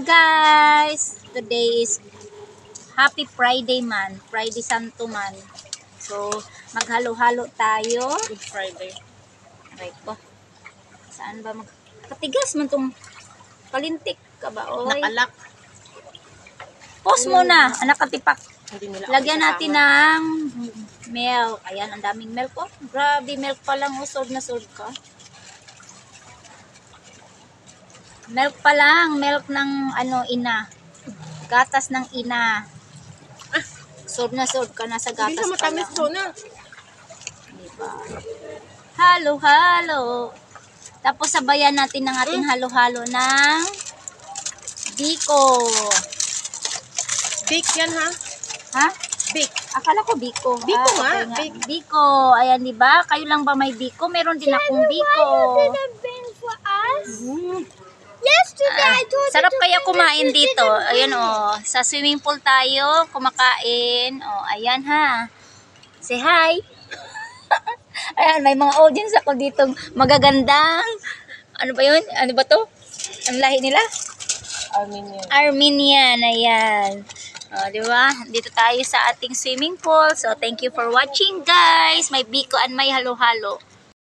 guys! Today is Happy Friday man. Friday Santo man. So, maghalo-halo tayo. Good Friday. Aray ko. Saan ba Patigas man tong palintik ka ba? Oy. Nakalak. Pause muna. Anak katipak. Hindi nila Lagyan natin ng milk. Ayan, ang daming milk. Oh, grabe, milk pa lang. Sold na sold ka. Milk pa lang. Milk ng ina. Gatas ng ina. Sold na sold ka na sa gatas Hindi siya pa matamis lang. po na. Diba? Halo-halo. Tapos sabayan natin ng ating halo-halo ng biko. Bake yan ha? Ha? Bake. Akala ko biko. Biko nga. Okay nga. Biko. Biko. Ayan, di ba? Kayo lang ba may biko? Meron din akong biko. Sarap kaya kumain dito. Ayan sa swimming pool tayo, kumakain. Ayan ha. Say hi. Ayan, may mga audience ako dito magagandang. Ano ba yun? Ano ba to? Ang lahi nila? Armenian. Armenian, ayan. Di ba? Dito tayo sa ating swimming pool. So, thank you for watching, guys. May biko and may halo-halo.